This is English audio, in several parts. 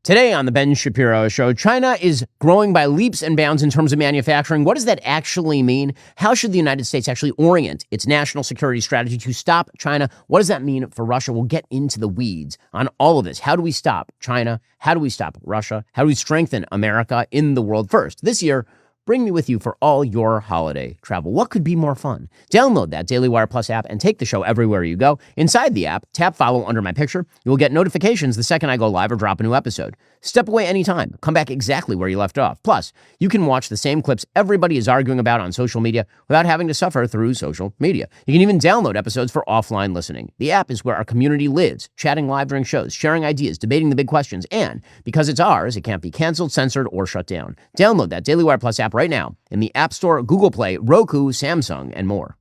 Today on the Ben Shapiro Show, China is growing by leaps and bounds in terms of manufacturing. What does that actually mean? How should the United States actually orient its national security strategy to stop China? What does that mean for Russia? We'll get into the weeds on all of this. How do we stop China? How do we stop Russia? How do we strengthen America in the world first? This year, bring me with you for all your holiday travel. What could be more fun? Download that DailyWire Plus app and take the show everywhere you go. Inside the app, tap follow under my picture. You will get notifications the second I go live or drop a new episode. Step away anytime. Come back exactly where you left off. Plus, you can watch the same clips everybody is arguing about on social media without having to suffer through social media. You can even download episodes for offline listening. The app is where our community lives, chatting live during shows, sharing ideas, debating the big questions, and because it's ours, it can't be canceled, censored, or shut down. Download that DailyWire Plus app right now in the App Store, Google Play, Roku, Samsung, and more.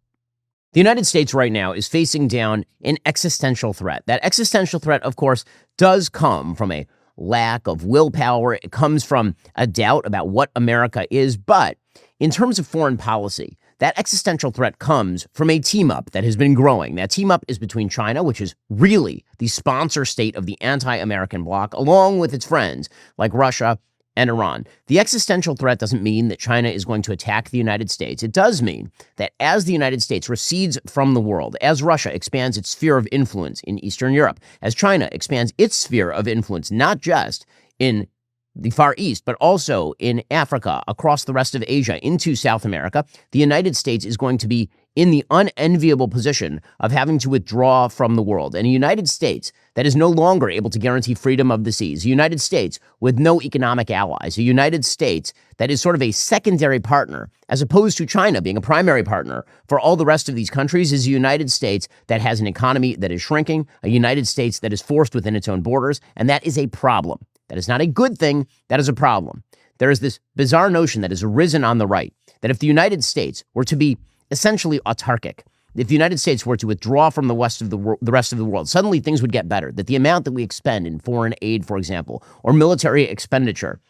The United States right now is facing down an existential threat. That existential threat, of course, does come from a lack of willpower. It comes from a doubt about what America is. But in terms of foreign policy, that existential threat comes from a team-up that has been growing. That team-up is between China, which is really the sponsor state of the anti-American bloc, along with its friends like Russia and Iran. The existential threat doesn't mean that China is going to attack the United States. It does mean that as the United States recedes from the world, as Russia expands its sphere of influence in Eastern Europe, as China expands its sphere of influence, not just in the Far East, but also in Africa, across the rest of Asia, into South America, the United States is going to be in the unenviable position of having to withdraw from the world. And a United States that is no longer able to guarantee freedom of the seas, a United States with no economic allies, a United States that is sort of a secondary partner, as opposed to China being a primary partner for all the rest of these countries, is a United States that has an economy that is shrinking, a United States that is forced within its own borders, and that is a problem. That is not a good thing. That is a problem. There is this bizarre notion that has arisen on the right that if the United States were to be essentially autarkic, if the United States were to withdraw from the rest of the world, suddenly things would get better. That the amount that we expend in foreign aid, for example, or military expenditure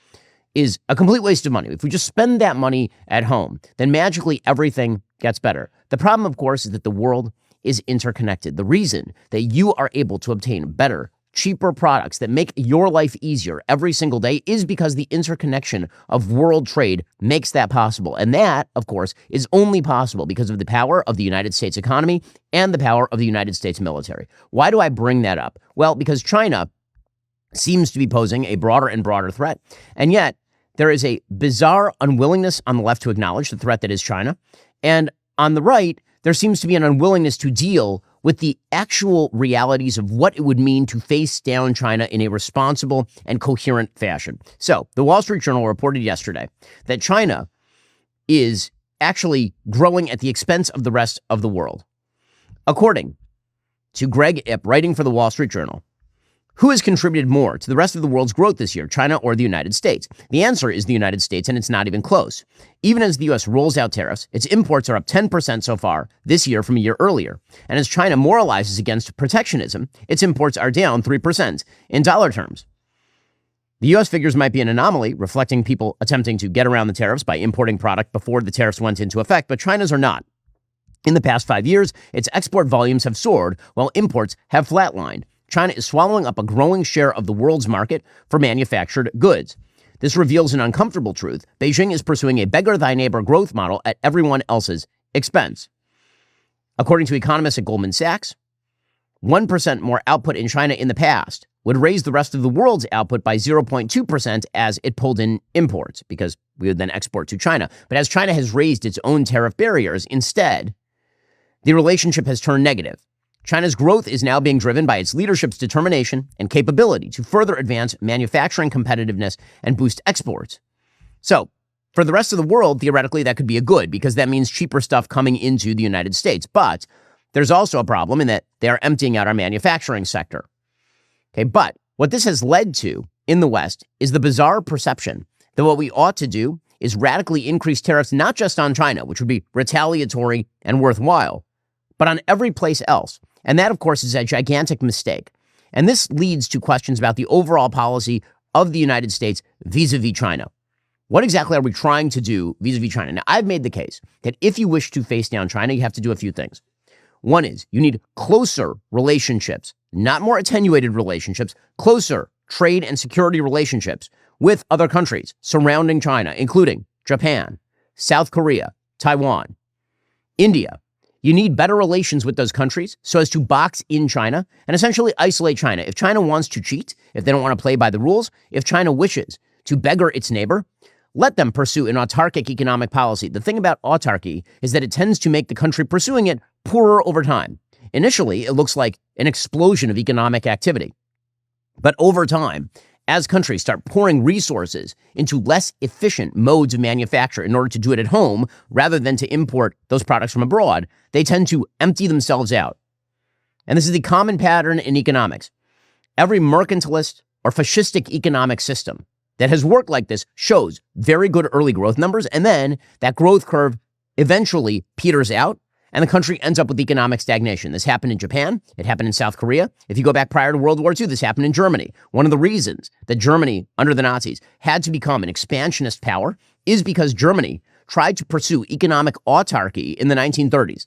is a complete waste of money. If we just spend that money at home, then magically everything gets better. The problem, of course, is that the world is interconnected. The reason that you are able to obtain better, cheaper products that make your life easier every single day is because the interconnection of world trade makes that possible. And that, of course, is only possible because of the power of the United States economy and the power of the United States military. Why do I bring that up? Well, because China seems to be posing a broader and broader threat. And yet, there is a bizarre unwillingness on the left to acknowledge the threat that is China. And on the right, there seems to be an unwillingness to deal with the actual realities of what it would mean to face down China in a responsible and coherent fashion. So, the Wall Street Journal reported yesterday that China is actually growing at the expense of the rest of the world. According to Greg Ip, writing for the Wall Street Journal, who has contributed more to the rest of the world's growth this year, China or the United States? The answer is the United States, and it's not even close. Even as the U.S. rolls out tariffs, its imports are up 10% so far this year from a year earlier. And as China moralizes against protectionism, its imports are down 3% in dollar terms. The U.S. figures might be an anomaly, reflecting people attempting to get around the tariffs by importing product before the tariffs went into effect, but China's are not. In the past 5 years, its export volumes have soared, while imports have flatlined. China is swallowing up a growing share of the world's market for manufactured goods. This reveals an uncomfortable truth. Beijing is pursuing a beggar thy neighbor growth model at everyone else's expense. According to economists at Goldman Sachs, 1% more output in China in the past would raise the rest of the world's output by 0.2% as it pulled in imports, because we would then export to China. But as China has raised its own tariff barriers, instead, the relationship has turned negative. China's growth is now being driven by its leadership's determination and capability to further advance manufacturing competitiveness and boost exports. So, for the rest of the world, theoretically, that could be a good, because that means cheaper stuff coming into the United States. But there's also a problem in that they are emptying out our manufacturing sector. Okay, but what this has led to in the West is the bizarre perception that what we ought to do is radically increase tariffs, not just on China, which would be retaliatory and worthwhile, but on every place else. And that, of course, is a gigantic mistake. And this leads to questions about the overall policy of the United States vis-a-vis China. What exactly are we trying to do vis-a-vis China? Now, I've made the case that if you wish to face down China, you have to do a few things. One is you need closer relationships, not more attenuated relationships, closer trade and security relationships with other countries surrounding China, including Japan, South Korea, Taiwan, India. You need better relations with those countries so as to box in China and essentially isolate China. If China wants to cheat, if they don't want to play by the rules, if China wishes to beggar its neighbor, let them pursue an autarkic economic policy. The thing about autarky is that it tends to make the country pursuing it poorer over time. Initially, it looks like an explosion of economic activity. But over time, as countries start pouring resources into less efficient modes of manufacture in order to do it at home rather than to import those products from abroad, they tend to empty themselves out. And this is the common pattern in economics. Every mercantilist or fascistic economic system that has worked like this shows very good early growth numbers, and then that growth curve eventually peters out, and the country ends up with economic stagnation. This happened in Japan. It happened in South Korea. If you go back prior to World War II, this happened in Germany. One of the reasons that Germany, under the Nazis, had to become an expansionist power is because Germany tried to pursue economic autarky in the 1930s.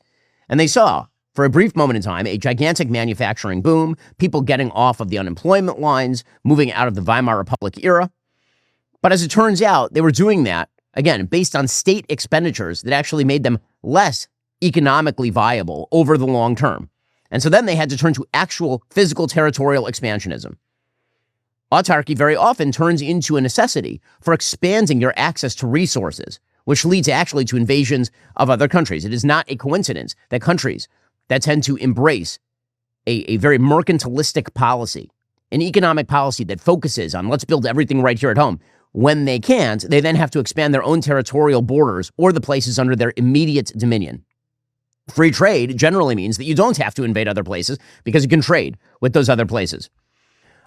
And they saw, for a brief moment in time, a gigantic manufacturing boom, people getting off of the unemployment lines, moving out of the Weimar Republic era. But as it turns out, they were doing that, again, based on state expenditures that actually made them less economically viable over the long term. And so then they had to turn to actual physical territorial expansionism. Autarky very often turns into a necessity for expanding your access to resources, which leads actually to invasions of other countries. It is not a coincidence that countries that tend to embrace a very mercantilistic policy, an economic policy that focuses on let's build everything right here at home, when they can't, they then have to expand their own territorial borders or the places under their immediate dominion. Free trade generally means that you don't have to invade other places because you can trade with those other places.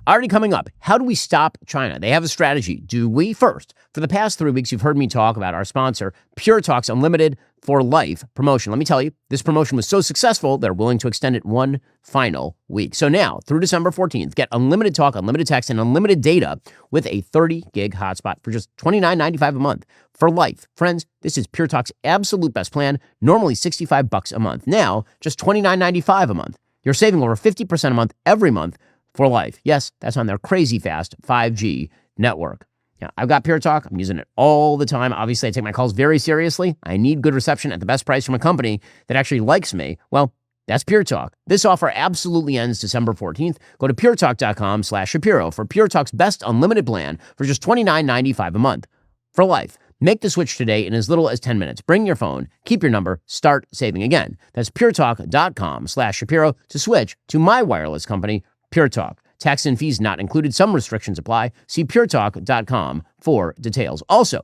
Already coming up, how do we stop China? They have a strategy. Do we? First, for the past 3 weeks, you've heard me talk about our sponsor, Pure Talk's Unlimited for Life promotion. Let me tell you, this promotion was so successful, they're willing to extend it one final week. So now, through December 14th, get unlimited talk, unlimited text, and unlimited data with a 30-gig hotspot for just $29.95 a month for life. Friends, this is Pure Talk's absolute best plan, normally $65 a month. Now, just $29.95 a month. You're saving over 50% a month every month for life. Yes, that's on their crazy fast 5G network. Yeah, I've got Pure Talk. I'm using it all the time. Obviously, I take my calls very seriously. I need good reception at the best price from a company that actually likes me. Well, that's Pure Talk. This offer absolutely ends December 14th. Go to puretalk.com/Shapiro for Pure Talk's best unlimited plan for just $29.95 a month for life. Make the switch today in as little as 10 minutes. Bring your phone, keep your number, start saving again. That's puretalk.com/Shapiro to switch to my wireless company, Pure Talk. Tax and fees not included. Some restrictions apply. See puretalk.com for details. Also,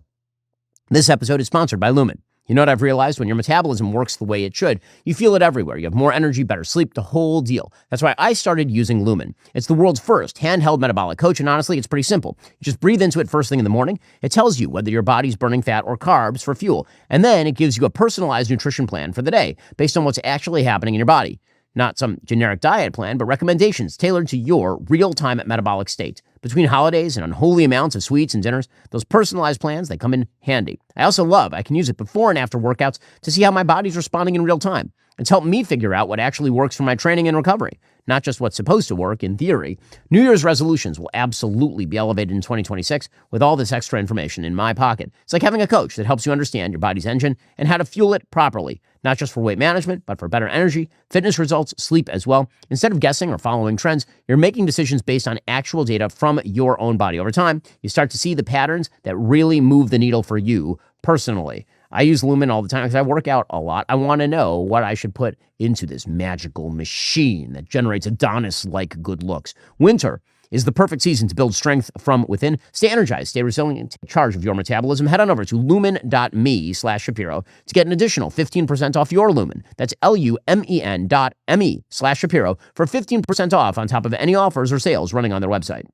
this episode is sponsored by Lumen. You know what I've realized? When your metabolism works the way it should, you feel it everywhere. You have more energy, better sleep, the whole deal. That's why I started using Lumen. It's the world's first handheld metabolic coach, and honestly, it's pretty simple. You just breathe into it first thing in the morning. It tells you whether your body's burning fat or carbs for fuel. And then it gives you a personalized nutrition plan for the day based on what's actually happening in your body. Not some generic diet plan, but recommendations tailored to your real-time metabolic state. Between holidays and unholy amounts of sweets and dinners, those personalized plans, they come in handy. I also love I can use it before and after workouts to see how my body's responding in real time. It's helped me figure out what actually works for my training and recovery, not just what's supposed to work in theory. New Year's resolutions will absolutely be elevated in 2026 with all this extra information in my pocket. It's like having a coach that helps you understand your body's engine and how to fuel it properly, not just for weight management, but for better energy, fitness results, sleep as well. Instead of guessing or following trends, you're making decisions based on actual data from your own body. Over time, you start to see the patterns that really move the needle for you personally. I use Lumen all the time because I work out a lot. I want to know what I should put into this magical machine that generates Adonis-like good looks. Winter is the perfect season to build strength from within. Stay energized, stay resilient, and take charge of your metabolism. Head on over to lumen.me/Shapiro to get an additional 15% off your Lumen. That's lumen.me/Shapiro for 15% off on top of any offers or sales running on their website.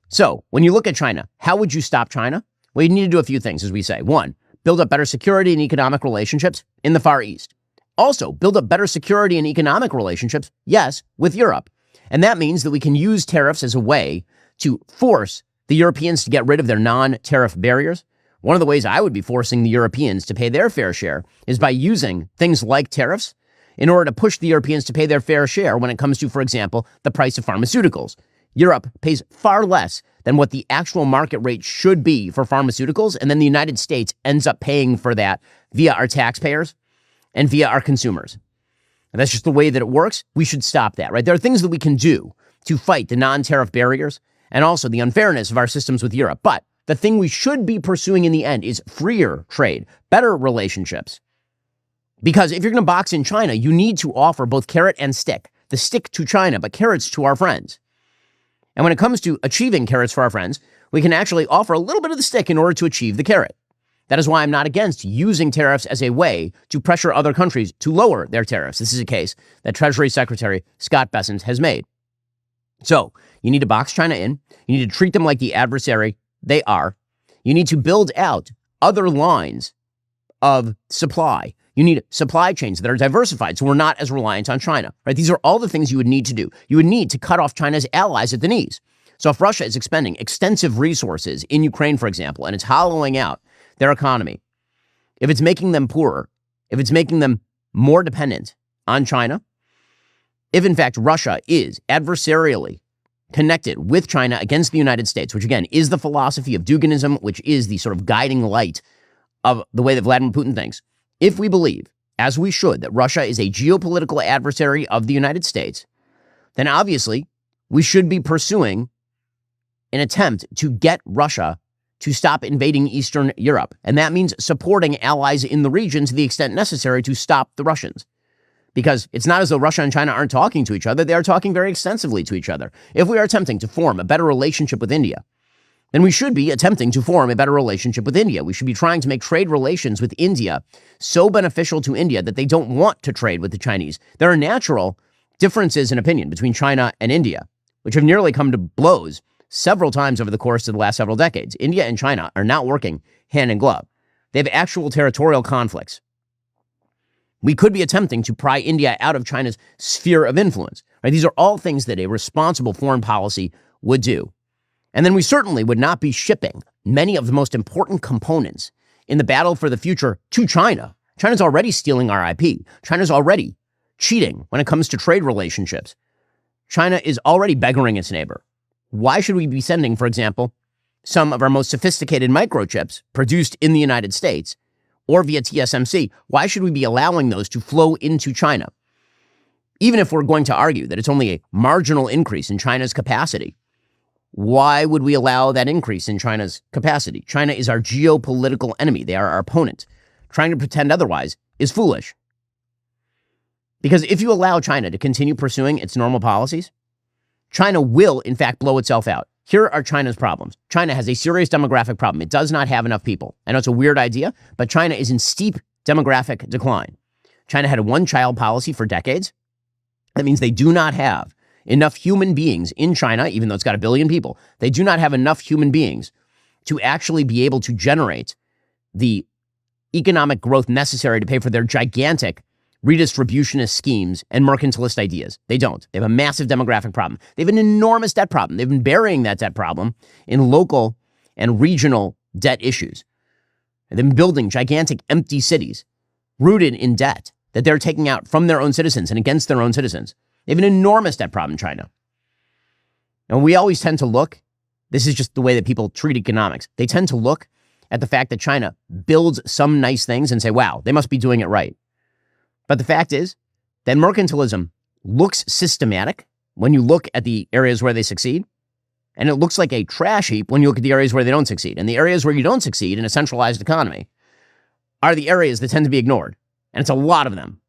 So when you look at China, how would you stop China? Well, you need to do a few things, as we say. One, build up better security and economic relationships in the Far East. Also, build up better security and economic relationships, yes, with Europe. And that means that we can use tariffs as a way to force the Europeans to get rid of their non-tariff barriers. One of the ways I would be forcing the Europeans to pay their fair share is by using things like tariffs in order to push the Europeans to pay their fair share when it comes to, for example, the price of pharmaceuticals. Europe pays far less than what the actual market rate should be for pharmaceuticals, and then the United States ends up paying for that via our taxpayers and via our consumers. And that's just the way that it works. We should stop that, right? There are things that we can do to fight the non-tariff barriers and also the unfairness of our systems with Europe. But the thing we should be pursuing in the end is freer trade, better relationships. Because if you're going to box in China, you need to offer both carrot and stick. The stick to China, but carrots to our friends. And when it comes to achieving carrots for our friends, we can actually offer a little bit of the stick in order to achieve the carrot. That is why I'm not against using tariffs as a way to pressure other countries to lower their tariffs. This is a case that Treasury Secretary Scott Bessent has made. So you need to box China in. You need to treat them like the adversary they are. You need to build out other lines of supply. You need supply chains that are diversified so we're not as reliant on China, right? These are all the things you would need to do. You would need to cut off China's allies at the knees. So if Russia is expending extensive resources in Ukraine, for example, and it's hollowing out their economy, if it's making them poorer, if it's making them more dependent on China, if in fact Russia is adversarially connected with China against the United States, which again is the philosophy of Duginism, which is the sort of guiding light of the way that Vladimir Putin thinks, if we believe, as we should, that Russia is a geopolitical adversary of the United States, then obviously we should be pursuing an attempt to get Russia to stop invading Eastern Europe. And that means supporting allies in the region to the extent necessary to stop the Russians. Because it's not as though Russia and China aren't talking to each other. They are talking very extensively to each other. If we are attempting to form a better relationship with India, then we should be attempting to form a better relationship with India. We should be trying to make trade relations with India so beneficial to India that they don't want to trade with the Chinese. There are natural differences in opinion between China and India, which have nearly come to blows several times over the course of the last several decades. India and China are not working hand in glove. They have actual territorial conflicts. We could be attempting to pry India out of China's sphere of influence. Right? These are all things that a responsible foreign policy would do. And then we certainly would not be shipping many of the most important components in the battle for the future to China. China's already stealing our IP. China's already cheating when it comes to trade relationships. China is already beggaring its neighbor. Why should we be sending, for example, some of our most sophisticated microchips produced in the United States or via TSMC? Why should we be allowing those to flow into China? Even if we're going to argue that it's only a marginal increase in China's capacity, why would we allow that increase in China's capacity? China is our geopolitical enemy. They are our opponent. Trying to pretend otherwise is foolish. Because if you allow China to continue pursuing its normal policies, China will, in fact, blow itself out. Here are China's problems. China has a serious demographic problem. It does not have enough people. I know it's a weird idea, but China is in steep demographic decline. China had a one-child policy for decades. That means they do not have enough human beings in China, even though it's got 1 billion people. They do not have enough human beings to actually be able to generate the economic growth necessary to pay for their gigantic redistributionist schemes and mercantilist ideas. They don't. They have a massive demographic problem. They have an enormous debt problem. They've been burying that debt problem in local and regional debt issues. They've been building gigantic empty cities rooted in debt that they're taking out from their own citizens and against their own citizens. They have an enormous debt problem in China. And we always tend to look, this is just the way that people treat economics. They tend to look at the fact that China builds some nice things and say, wow, they must be doing it right. But the fact is that mercantilism looks systematic when you look at the areas where they succeed, and it looks like a trash heap when you look at the areas where they don't succeed. And the areas where you don't succeed in a centralized economy are the areas that tend to be ignored. And it's a lot of them.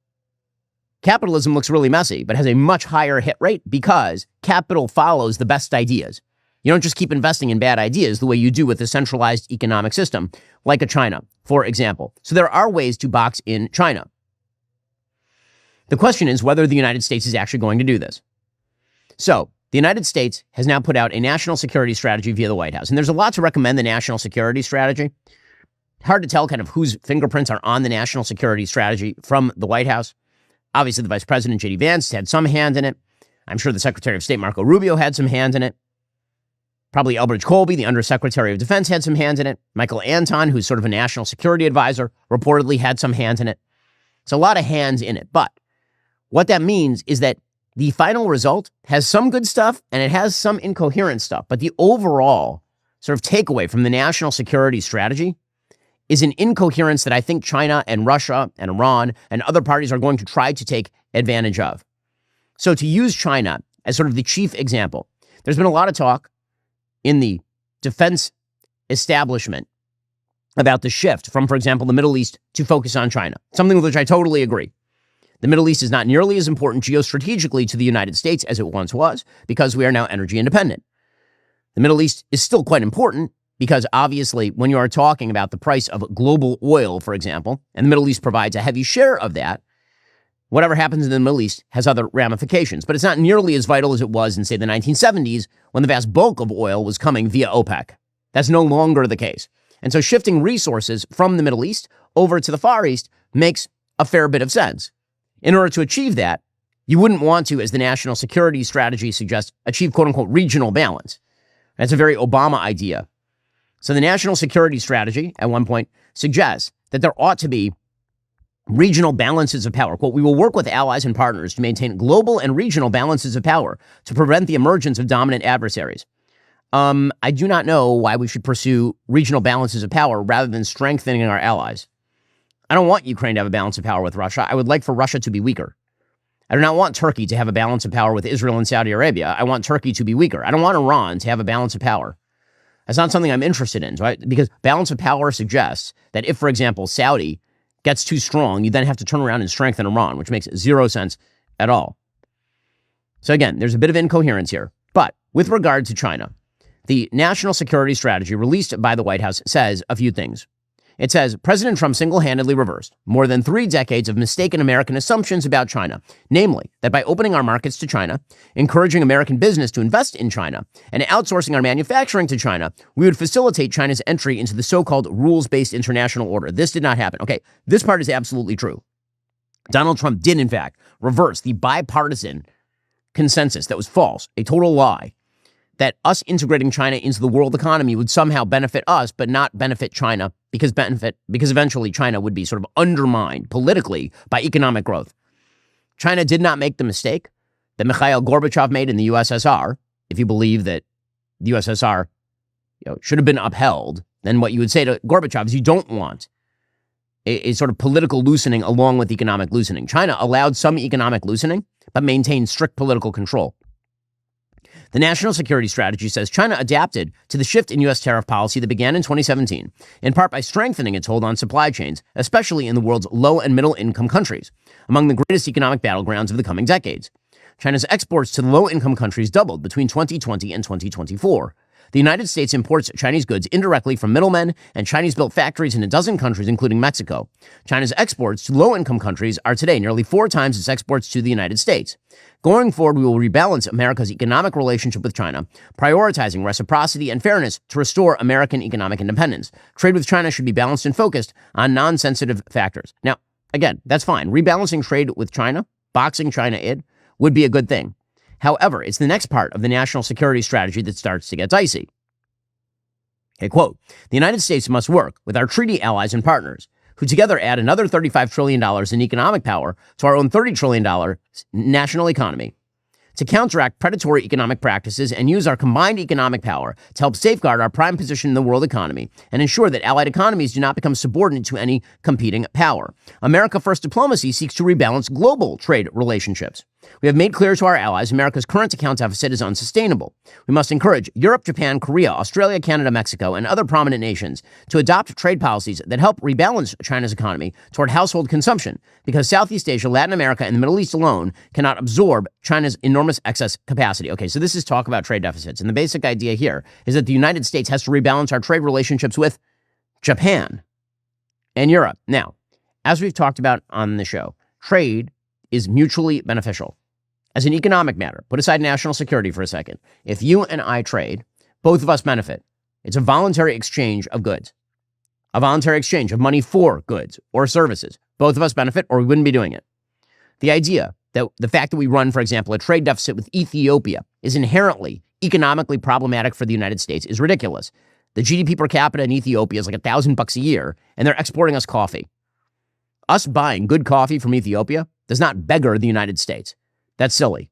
Capitalism looks really messy, but has a much higher hit rate because capital follows the best ideas. You don't just keep investing in bad ideas the way you do with a centralized economic system, like a China, for example. So there are ways to box in China. The question is whether the United States is actually going to do this. So the United States has now put out a national security strategy via the White House. And there's a lot to recommend the national security strategy. Hard to tell kind of whose fingerprints are on the national security strategy from the White House. Obviously, the Vice President, J.D. Vance, had some hand in it. I'm sure the Secretary of State, Marco Rubio, had some hand in it. Probably Elbridge Colby, the Undersecretary of Defense, had some hand in it. Michael Anton, who's sort of a national security advisor, reportedly had some hand in it. It's a lot of hands in it. But what that means is that The final result has some good stuff and it has some incoherent stuff, but the overall sort of takeaway from the national security strategy is an incoherence that I think China and Russia and Iran and other parties are going to try to take advantage of. So to use China as sort of the chief example, there's been a lot of talk in the defense establishment about the shift from, for example, the Middle East to focus on China, something with which I totally agree. The Middle East is not nearly as important geostrategically to the United States as it once was because we are now energy independent. The Middle East is still quite important because obviously when you are talking about the price of global oil, for example, and the Middle East provides a heavy share of that, whatever happens in the Middle East has other ramifications, but it's not nearly as vital as it was in, say, the 1970s when the vast bulk of oil was coming via OPEC. That's no longer the case. And so shifting resources from the Middle East over to the Far East makes a fair bit of sense. In order to achieve that, you wouldn't want to, as the national security strategy suggests, achieve quote-unquote regional balance. That's a very Obama idea. So the national security strategy, at one point, suggests that there ought to be regional balances of power. Quote, we will work with allies and partners to maintain global and regional balances of power to prevent the emergence of dominant adversaries. I do not know why we should pursue regional balances of power rather than strengthening our allies. I don't want Ukraine to have a balance of power with Russia. I would like for Russia to be weaker. I do not want Turkey to have a balance of power with Israel and Saudi Arabia. I want Turkey to be weaker. I don't want Iran to have a balance of power. That's not something I'm interested in, right? Because balance of power suggests that if, for example, Saudi gets too strong, you then have to turn around and strengthen Iran, which makes zero sense at all. So again, there's a bit of incoherence here. But with regard to China, the national security strategy released by the White House says a few things. It says, President Trump single-handedly reversed more than 3 decades of mistaken American assumptions about China, namely that by opening our markets to China, encouraging American business to invest in China, and outsourcing our manufacturing to China, we would facilitate China's entry into the so-called rules-based international order. This did not happen. Okay, this part is absolutely true. Donald Trump did, in fact, reverse the bipartisan consensus that was false, a total lie, that us integrating China into the world economy would somehow benefit us, but not benefit China because eventually China would be sort of undermined politically by economic growth. China did not make the mistake that Mikhail Gorbachev made in the USSR. If you believe that the USSR should have been upheld, then what you would say to Gorbachev is you don't want a sort of political loosening along with economic loosening. China allowed some economic loosening, but maintained strict political control. The national security strategy says China adapted to the shift in U.S. tariff policy that began in 2017, in part by strengthening its hold on supply chains, especially in the world's low and middle income countries, among the greatest economic battlegrounds of the coming decades. China's exports to the low income countries doubled between 2020 and 2024. The United States imports Chinese goods indirectly from middlemen and Chinese-built factories in a dozen countries, including Mexico. China's exports to low-income countries are today nearly 4 times its exports to the United States. Going forward, we will rebalance America's economic relationship with China, prioritizing reciprocity and fairness to restore American economic independence. Trade with China should be balanced and focused on non-sensitive factors. Now, again, that's fine. Rebalancing trade with China, boxing China in, would be a good thing. However, it's the next part of the national security strategy that starts to get dicey. Okay, quote, the United States must work with our treaty allies and partners, who together add another $35 trillion in economic power to our own $30 trillion national economy, to counteract predatory economic practices and use our combined economic power to help safeguard our prime position in the world economy and ensure that allied economies do not become subordinate to any competing power. America First diplomacy seeks to rebalance global trade relationships. We have made clear to our allies America's current account deficit is unsustainable. We must encourage Europe, Japan, Korea, Australia, Canada, Mexico, and other prominent nations to adopt trade policies that help rebalance China's economy toward household consumption, because Southeast Asia, Latin America, and the Middle East alone cannot absorb China's enormous excess capacity. Okay, so this is talk about trade deficits. And the basic idea here is that the United States has to rebalance our trade relationships with Japan and Europe. Now, as we've talked about on the show, trade is mutually beneficial. As an economic matter, put aside national security for a second. If you and I trade, both of us benefit. It's a voluntary exchange of goods, a voluntary exchange of money for goods or services. Both of us benefit, or we wouldn't be doing it. The idea that the fact that we run, for example, a trade deficit with Ethiopia is inherently economically problematic for the United States is ridiculous. The GDP per capita in Ethiopia is like $1,000 a year, and they're exporting us coffee. Us buying good coffee from Ethiopia does not beggar the United States. That's silly.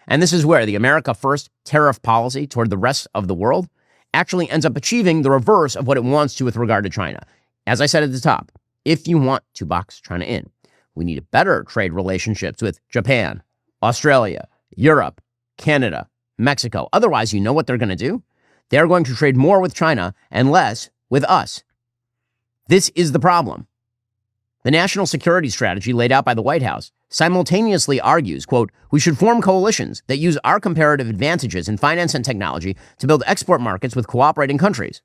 And this is where the America First tariff policy toward the rest of the world actually ends up achieving the reverse of what it wants to with regard to China. As I said at the top, if you want to box China in, we need better trade relationships with Japan, Australia, Europe, Canada, Mexico. Otherwise, you know what they're going to do? They're going to trade more with China and less with us. This is the problem. The national security strategy laid out by the White House simultaneously argues, quote, we should form coalitions that use our comparative advantages in finance and technology to build export markets with cooperating countries.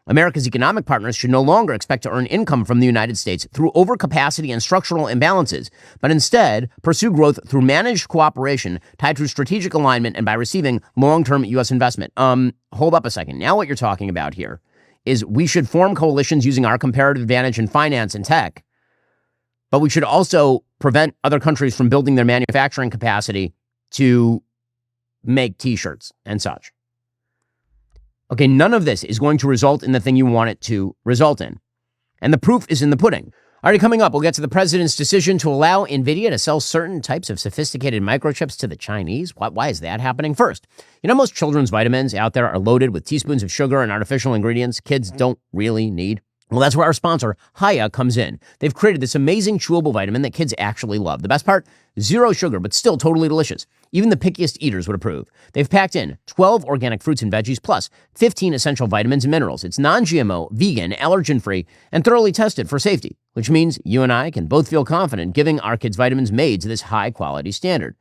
America's economic partners should no longer expect to earn income from the United States through overcapacity and structural imbalances, but instead pursue growth through managed cooperation tied to strategic alignment and by receiving long-term U.S. investment. Hold up a second. Now what you're talking about here is we should form coalitions using our comparative advantage in finance and tech, but we should also prevent other countries from building their manufacturing capacity to make T-shirts and such. Okay, none of this is going to result in the thing you want it to result in. And the proof is in the pudding. Already coming up, we'll get to the president's decision to allow NVIDIA to sell certain types of sophisticated microchips to the Chinese. Why is that happening? First, you know most children's vitamins out there are loaded with teaspoons of sugar and artificial ingredients kids don't really need? Well, that's where our sponsor, Hiya, comes in. They've created this amazing chewable vitamin that kids actually love. The best part? Zero sugar, but still totally delicious. Even the pickiest eaters would approve. They've packed in 12 organic fruits and veggies, plus 15 essential vitamins and minerals. It's non-GMO, vegan, allergen-free, and thoroughly tested for safety, which means you and I can both feel confident giving our kids vitamins made to this high-quality standard.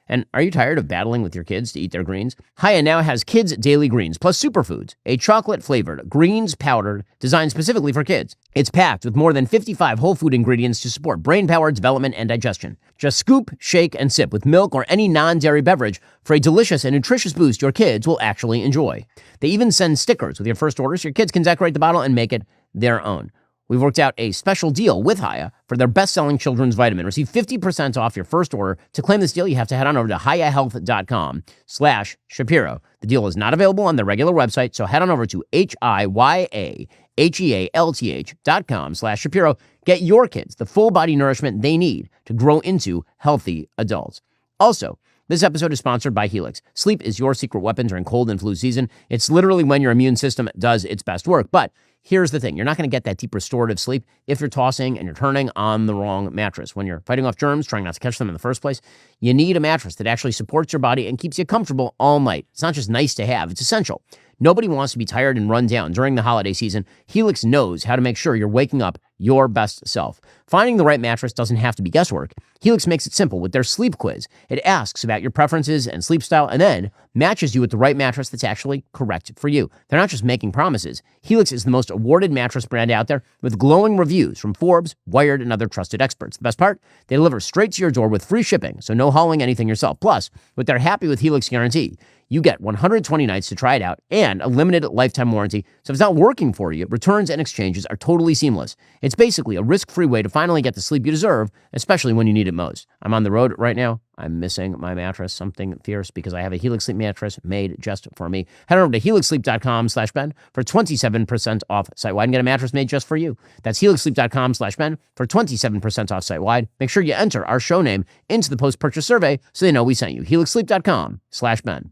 And are you tired of battling with your kids to eat their greens? Hiya now has Kids Daily Greens plus Superfoods, a chocolate-flavored greens powder designed specifically for kids. It's packed with more than 55 whole food ingredients to support brain power, development, and digestion. Just scoop, shake, and sip with milk or any non-dairy beverage for a delicious and nutritious boost your kids will actually enjoy. They even send stickers with your first order so your kids can decorate the bottle and make it their own. We've worked out a special deal with Hiya for their best-selling children's vitamin. Receive 50% off your first order. To claim this deal, you have to head on over to hiyahealth.com/Shapiro. The deal is not available on the regular website, so head on over to hiyahealth.com/Shapiro. Get your kids the full body nourishment they need to grow into healthy adults. Also, this episode is sponsored by Helix. Sleep is your secret weapon during cold and flu season. It's literally when your immune system does its best work. But here's the thing. You're not going to get that deep restorative sleep if you're tossing and you're turning on the wrong mattress. When you're fighting off germs, trying not to catch them in the first place, you need a mattress that actually supports your body and keeps you comfortable all night. It's not just nice to have. It's essential. Nobody wants to be tired and run down during the holiday season. Helix knows how to make sure you're waking up your best self. Finding the right mattress doesn't have to be guesswork. Helix makes it simple with their sleep quiz. It asks about your preferences and sleep style and then matches you with the right mattress that's actually correct for you. They're not just making promises. Helix is the most awarded mattress brand out there with glowing reviews from Forbes, Wired, and other trusted experts. The best part? They deliver straight to your door with free shipping, so no hauling anything yourself. Plus, with their Happy with Helix guarantee, you get 120 nights to try it out and a limited lifetime warranty. So if it's not working for you, returns and exchanges are totally seamless. It's basically a risk-free way to finally get the sleep you deserve, especially when you need it most. I'm on the road right now. I'm missing my mattress, something fierce, because I have a Helix Sleep mattress made just for me. Head over to helixsleep.com/Ben for 27% off site-wide and get a mattress made just for you. That's helixsleep.com/Ben for 27% off site-wide. Make sure you enter our show name into the post-purchase survey so they know we sent you. helixsleep.com/Ben.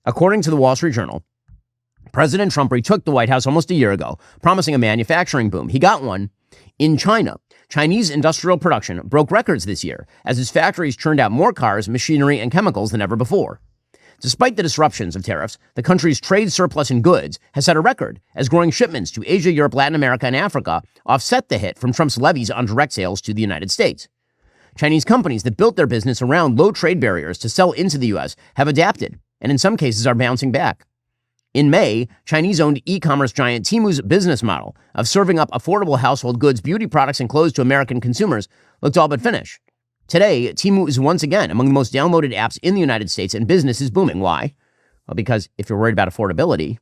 According to the Wall Street Journal, President Trump retook the White House almost a year ago, promising a manufacturing boom. He got one in China. Chinese industrial production broke records this year as its factories churned out more cars, machinery, and chemicals than ever before. Despite the disruptions of tariffs, the country's trade surplus in goods has set a record as growing shipments to Asia, Europe, Latin America, and Africa offset the hit from Trump's levies on direct sales to the United States. Chinese companies that built their business around low trade barriers to sell into the U.S. have adapted and in some cases are bouncing back. In May, Chinese-owned e-commerce giant Temu's business model of serving up affordable household goods, beauty products, and clothes to American consumers looked all but finished. Today, Temu is once again among the most downloaded apps in the United States, and business is booming. Why? Well, because if you're worried about affordability,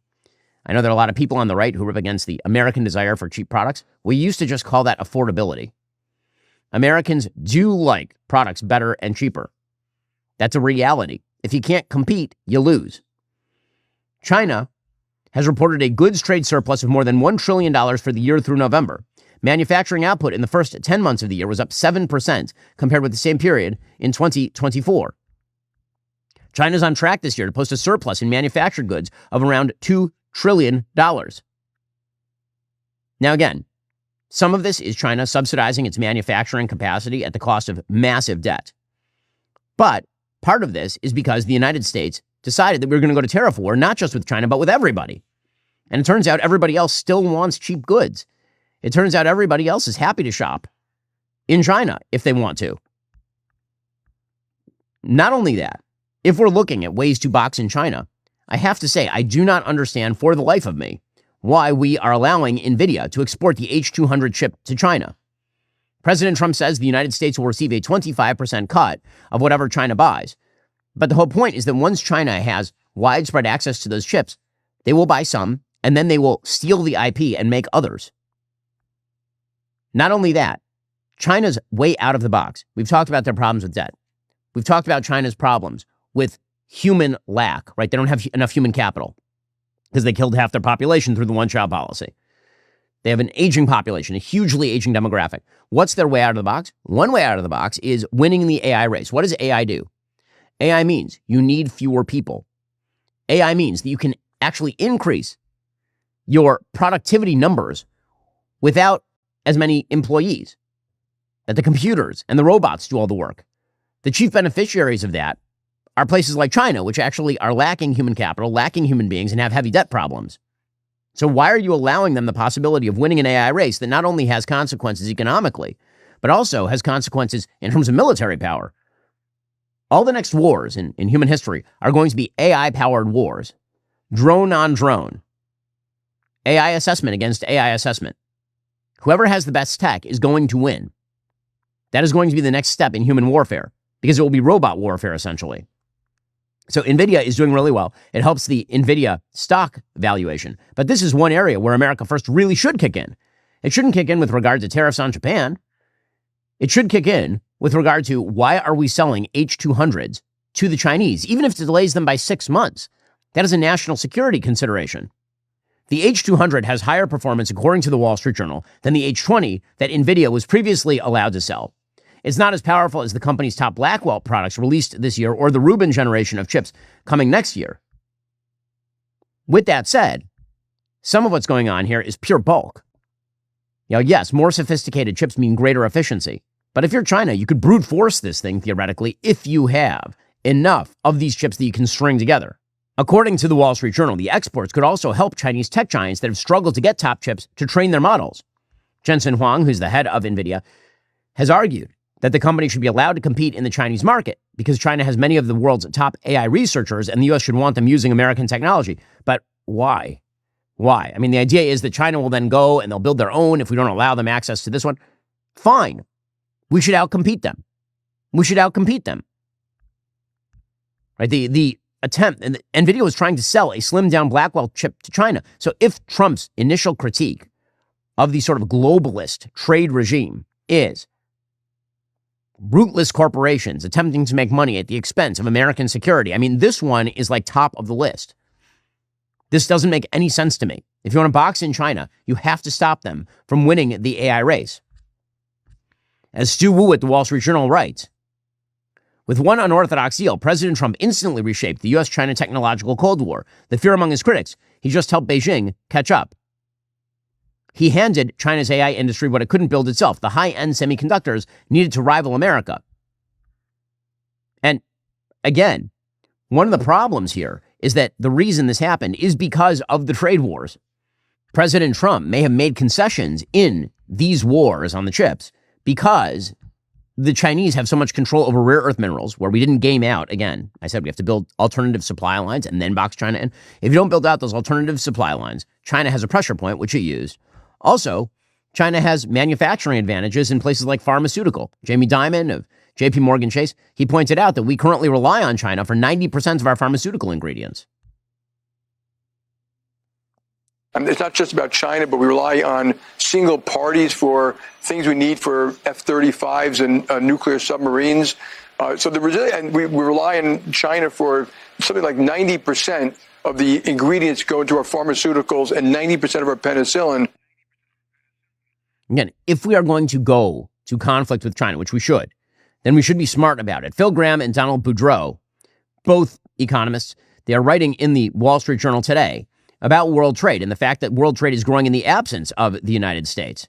I know there are a lot of people on the right who rip against the American desire for cheap products. We used to just call that affordability. Americans do like products better and cheaper. That's a reality. If you can't compete, you lose. China has reported a goods trade surplus of more than $1 trillion for the year through November. Manufacturing output in the first 10 months of the year was up 7% compared with the same period in 2024. China's on track this year to post a surplus in manufactured goods of around $2 trillion. Now, again, some of this is China subsidizing its manufacturing capacity at the cost of massive debt. But part of this is because the United States decided that we were going to go to tariff war, not just with China, but with everybody. And it turns out everybody else still wants cheap goods. It turns out everybody else is happy to shop in China if they want to. Not only that, if we're looking at ways to box in China, I have to say I do not understand for the life of me why we are allowing NVIDIA to export the H200 chip to China. President Trump says the United States will receive a 25% cut of whatever China buys. But the whole point is that once China has widespread access to those chips, they will buy some, and then they will steal the IP and make others. Not only that, China's way out of the box. We've talked about their problems with debt. We've talked about China's problems with human lack, right? They don't have enough human capital because they killed half their population through the one-child policy. They have an aging population, a hugely aging demographic. What's their way out of the box? One way out of the box is winning the AI race. What does AI do? AI means you need fewer people. AI means that you can actually increase your productivity numbers without as many employees, that the computers and the robots do all the work. The chief beneficiaries of that are places like China, which actually are lacking human capital, lacking human beings, and have heavy debt problems. So why are you allowing them the possibility of winning an AI race that not only has consequences economically, but also has consequences in terms of military power? All the next wars in human history are going to be AI-powered wars. Drone on drone. AI assessment against AI assessment. Whoever has the best tech is going to win. That is going to be the next step in human warfare, because it will be robot warfare, essentially. So NVIDIA is doing really well. It helps the NVIDIA stock valuation. But this is one area where America First really should kick in. It shouldn't kick in with regard to tariffs on Japan. It should kick in with regard to why are we selling H200s to the Chinese, even if it delays them by 6 months. That is a national security consideration. The H200 has higher performance, according to the Wall Street Journal, than the H20 that NVIDIA was previously allowed to sell. It's not as powerful as the company's top Blackwell products released this year or the Rubin generation of chips coming next year. With that said, some of what's going on here is pure bulk. Yes, more sophisticated chips mean greater efficiency. But if you're China, you could brute force this thing, theoretically, if you have enough of these chips that you can string together. According to the Wall Street Journal, the exports could also help Chinese tech giants that have struggled to get top chips to train their models. Jensen Huang, who's the head of NVIDIA, has argued that the company should be allowed to compete in the Chinese market because China has many of the world's top AI researchers and the U.S. should want them using American technology. But why? Why? I mean, the idea is that China will then go and they'll build their own if we don't allow them access to this one. Fine. We should outcompete them. We should outcompete them. Right? The attempt, and NVIDIA was trying to sell a slimmed-down Blackwell chip to China. So if Trump's initial critique of the sort of globalist trade regime is rootless corporations attempting to make money at the expense of American security, I mean, this one is like top of the list. This doesn't make any sense to me. If you want to box in China, you have to stop them from winning the AI race. As Stu Wu at the Wall Street Journal writes, with one unorthodox deal, President Trump instantly reshaped the U.S.-China technological Cold War. The fear among his critics, he just helped Beijing catch up. He handed China's AI industry what it couldn't build itself, the high-end semiconductors needed to rival America. And again, one of the problems here is that the reason this happened is because of the trade wars. President Trump may have made concessions in these wars on the chips because the Chinese have so much control over rare earth minerals where we didn't game out. Again, I said we have to build alternative supply lines and then box China in. If you don't build out those alternative supply lines, China has a pressure point, which it used. Also, China has manufacturing advantages in places like pharmaceutical. Jamie Dimon of JP Morgan Chase, he pointed out that we currently rely on China for 90% of our pharmaceutical ingredients. It's not just about China, but we rely on single parties for things we need for F-35s and nuclear submarines. And we rely on China for something like 90% of the ingredients go into our pharmaceuticals and 90% of our penicillin. Again, if we are going to go to conflict with China, which we should, then we should be smart about it. Phil Gramm and Donald Boudreaux both economists, they are writing in the Wall Street Journal today about world trade and the fact that world trade is growing in the absence of the United States.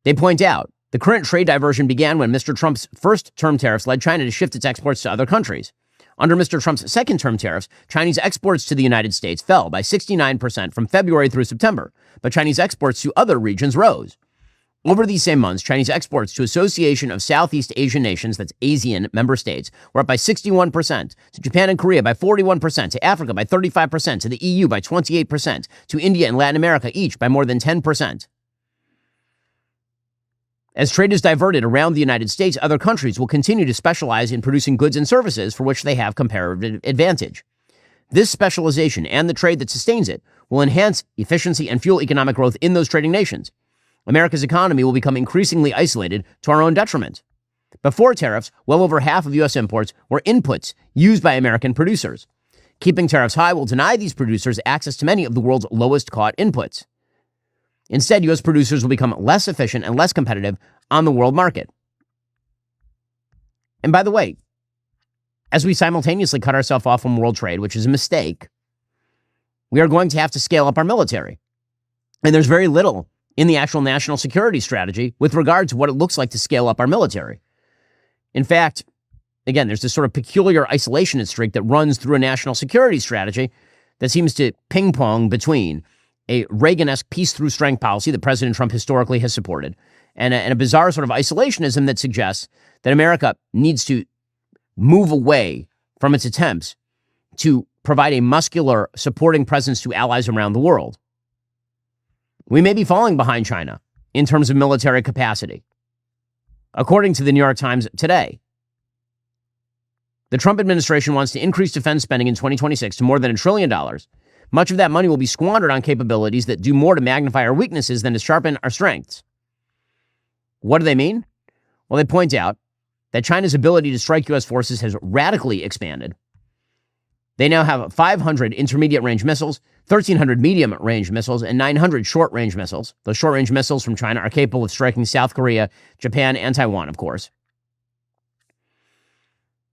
They point out the current trade diversion began when Mr. Trump's first-term tariffs led China to shift its exports to other countries. Under Mr. Trump's second-term tariffs, Chinese exports to the United States fell by 69% from February through September, but Chinese exports to other regions rose. Over these same months, Chinese exports to Association of Southeast Asian Nations, that's ASEAN member states, were up by 61%, to Japan and Korea by 41%, to Africa by 35%, to the EU by 28%, to India and Latin America each by more than 10%. As trade is diverted around the United States, other countries will continue to specialize in producing goods and services for which they have comparative advantage. This specialization and the trade that sustains it will enhance efficiency and fuel economic growth in those trading nations. America's economy will become increasingly isolated to our own detriment. Before tariffs, well over half of U.S. imports were inputs used by American producers. Keeping tariffs high will deny these producers access to many of the world's lowest-cost inputs. Instead, U.S. producers will become less efficient and less competitive on the world market. And by the way, as we simultaneously cut ourselves off from world trade, which is a mistake, we are going to have to scale up our military. And there's very little in the actual national security strategy with regard to what it looks like to scale up our military. In fact, again, there's this sort of peculiar isolationist streak that runs through a national security strategy that seems to ping-pong between a Reagan-esque peace-through-strength policy that President Trump historically has supported and a bizarre sort of isolationism that suggests that America needs to move away from its attempts to provide a muscular supporting presence to allies around the world. We may be falling behind China in terms of military capacity. According to the New York Times today, the Trump administration wants to increase defense spending in 2026 to more than $1 trillion. Much of that money will be squandered on capabilities that do more to magnify our weaknesses than to sharpen our strengths. What do they mean? Well, they point out that China's ability to strike U.S. forces has radically expanded. They now have 500 intermediate-range missiles, 1,300 medium-range missiles, and 900 short-range missiles. Those short-range missiles from China are capable of striking South Korea, Japan, and Taiwan, of course.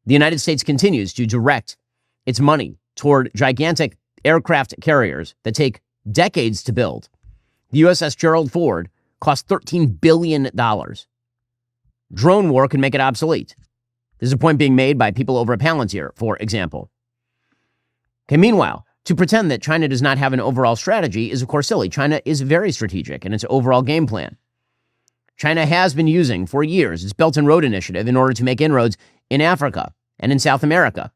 The United States continues to direct its money toward gigantic aircraft carriers that take decades to build. The USS Gerald Ford cost $13 billion. Drone war can make it obsolete. This is a point being made by people over at Palantir, for example. Okay, meanwhile, to pretend that China does not have an overall strategy is, of course, silly. China is very strategic in its overall game plan. China has been using, for years, its Belt and Road Initiative in order to make inroads in Africa and in South America.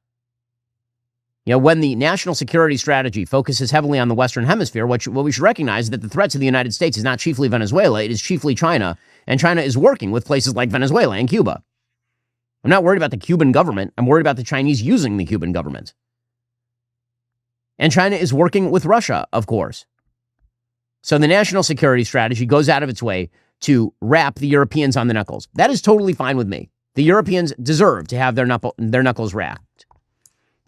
You know, when the national security strategy focuses heavily on the Western Hemisphere, what we should recognize is that the threat to the United States is not chiefly Venezuela, it is chiefly China, and China is working with places like Venezuela and Cuba. I'm not worried about the Cuban government, I'm worried about the Chinese using the Cuban government. And China is working with Russia, of course. So the national security strategy goes out of its way to wrap the Europeans on the knuckles. That is totally fine with me. The Europeans deserve to have their knuckles wrapped.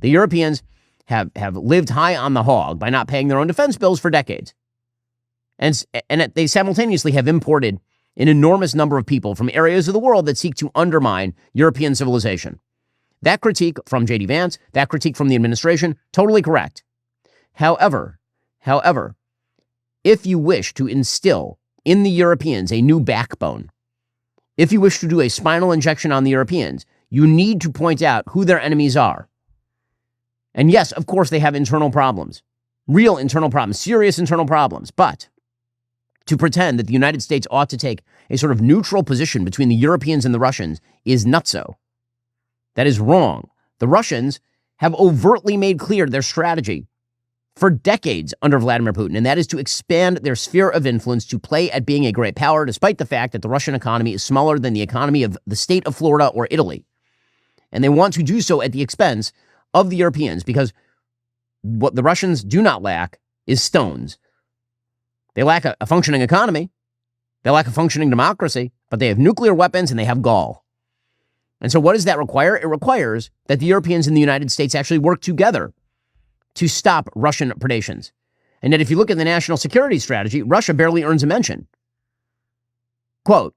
The Europeans have lived high on the hog by not paying their own defense bills for decades. And they simultaneously have imported an enormous number of people from areas of the world that seek to undermine European civilization. That critique from J.D. Vance, that critique from the administration, totally correct. However, if you wish to instill in the Europeans a new backbone, if you wish to do a spinal injection on the Europeans, you need to point out who their enemies are. And yes, of course, they have internal problems, real internal problems, serious internal problems. But to pretend that the United States ought to take a sort of neutral position between the Europeans and the Russians is nutso. That is wrong. The Russians have overtly made clear their strategy for decades under Vladimir Putin, and that is to expand their sphere of influence to play at being a great power, despite the fact that the Russian economy is smaller than the economy of the state of Florida or Italy. And they want to do so at the expense of the Europeans, because what the Russians do not lack is stones. They lack a functioning economy, they lack a functioning democracy, but they have nuclear weapons and they have gall. And so what does that require? It requires that the Europeans and the United States actually work together to stop Russian predations. And yet if you look at the national security strategy, Russia barely earns a mention. Quote,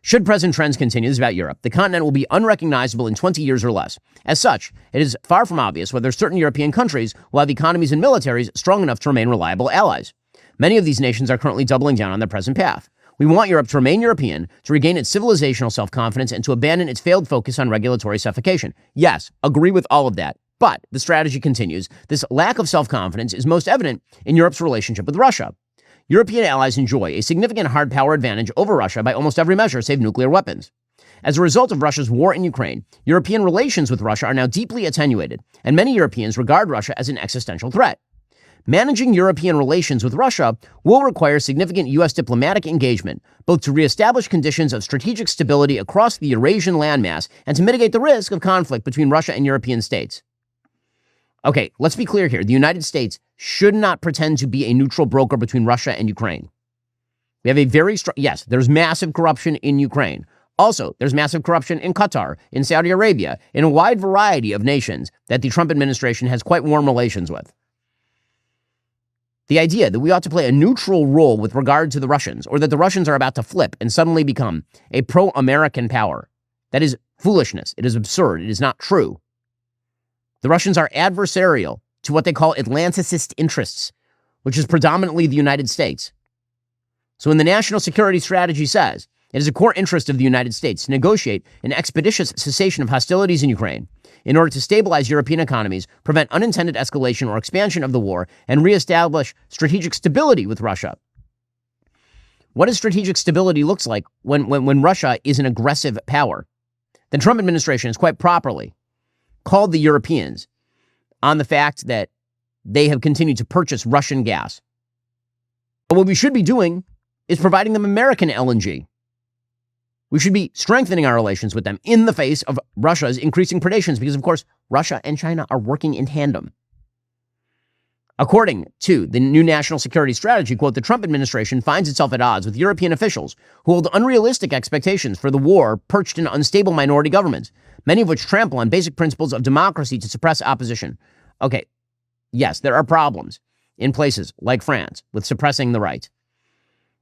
Should present trends continue, this is about Europe, the continent will be unrecognizable in 20 years or less. As such, it is far from obvious whether certain European countries will have economies and militaries strong enough to remain reliable allies. Many of these nations are currently doubling down on their present path. We want Europe to remain European, to regain its civilizational self-confidence, and to abandon its failed focus on regulatory suffocation. Yes, agree with all of that. But the strategy continues. This lack of self-confidence is most evident in Europe's relationship with Russia. European allies enjoy a significant hard power advantage over Russia by almost every measure save nuclear weapons. As a result of Russia's war in Ukraine, European relations with Russia are now deeply attenuated, and many Europeans regard Russia as an existential threat. Managing European relations with Russia will require significant U.S. diplomatic engagement, both to reestablish conditions of strategic stability across the Eurasian landmass and to mitigate the risk of conflict between Russia and European states. Okay, let's be clear here. The United States should not pretend to be a neutral broker between Russia and Ukraine. We have a very strong, yes, there's massive corruption in Ukraine. Also, there's massive corruption in Qatar, in Saudi Arabia, in a wide variety of nations that the Trump administration has quite warm relations with. The idea that we ought to play a neutral role with regard to the Russians, or that the Russians are about to flip and suddenly become a pro-American power, that is foolishness. It is absurd. It is not true. The Russians are adversarial to what they call Atlanticist interests, which is predominantly the United States. So when the national security strategy says it is a core interest of the United States to negotiate an expeditious cessation of hostilities in Ukraine in order to stabilize European economies, prevent unintended escalation or expansion of the war, and reestablish strategic stability with Russia. What does strategic stability looks like when Russia is an aggressive power? The Trump administration has quite properly called the Europeans on the fact that they have continued to purchase Russian gas. But what we should be doing is providing them American LNG. We should be strengthening our relations with them in the face of Russia's increasing predations because, of course, Russia and China are working in tandem. According to the new national security strategy, quote, the Trump administration finds itself at odds with European officials who hold unrealistic expectations for the war perched in unstable minority governments, many of which trample on basic principles of democracy to suppress opposition. Okay, yes, there are problems in places like France with suppressing the right.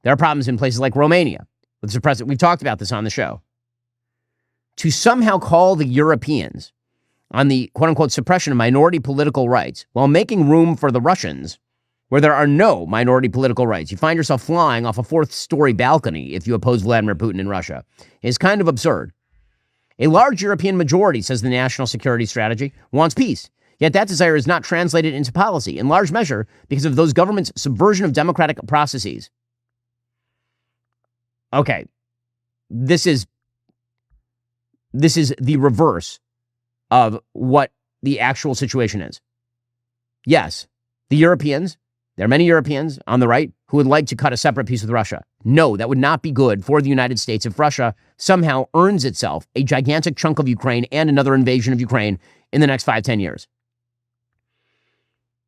There are problems in places like Romania with suppressing. We've talked about this on the show. To somehow call the Europeans on the quote-unquote suppression of minority political rights while making room for the Russians, where there are no minority political rights. You find yourself flying off a fourth-story balcony if you oppose Vladimir Putin in Russia. Is kind of absurd. A large European majority, says the national security strategy, wants peace. Yet that desire is not translated into policy, in large measure because of those governments' subversion of democratic processes. Okay, this is the reverse of what the actual situation is. Yes, the Europeans, there are many Europeans on the right who would like to cut a separate peace with Russia. No, that would not be good for the United States if Russia somehow earns itself a gigantic chunk of Ukraine and another invasion of Ukraine in the next 5-10 years.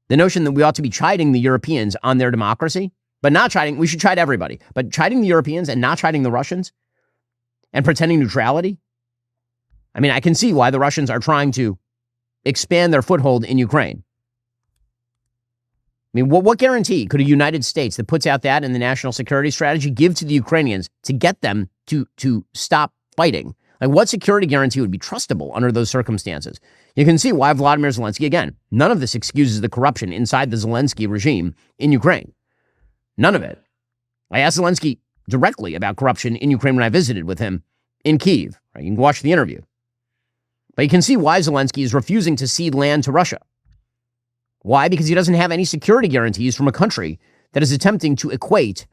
The notion that we ought to be chiding the Europeans on their democracy, but not chiding, we should chide everybody, but chiding the Europeans and not chiding the Russians and pretending neutrality. I mean, I can see why the Russians are trying to expand their foothold in Ukraine. I mean, what guarantee could a United States that puts out that in the national security strategy give to the Ukrainians to get them to stop fighting? Like, what security guarantee would be trustable under those circumstances? You can see why Vladimir Zelensky, again, none of this excuses the corruption inside the Zelensky regime in Ukraine. None of it. I asked Zelensky directly about corruption in Ukraine when I visited with him in Kyiv. Right? You can watch the interview. But you can see why Zelensky is refusing to cede land to Russia. Why? Because he doesn't have any security guarantees from a country that is attempting to equate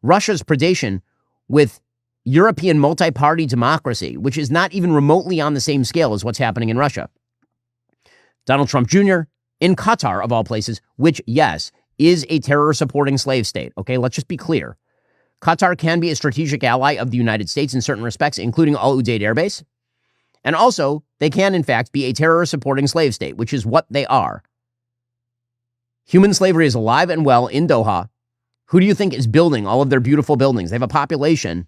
Russia's predation with European multi-party democracy, which is not even remotely on the same scale as what's happening in Russia. Donald Trump Jr. in Qatar, of all places, which, yes, is a terror-supporting slave state. Okay, let's just be clear. Qatar can be a strategic ally of the United States in certain respects, including Al Udeid Air Base. And also, they can, in fact, be a terror-supporting slave state, which is what they are. Human slavery is alive and well in Doha. Who do you think is building all of their beautiful buildings? They have a population,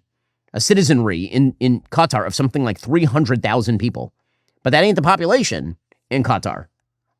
a citizenry in Qatar of something like 300,000 people. But that ain't the population in Qatar.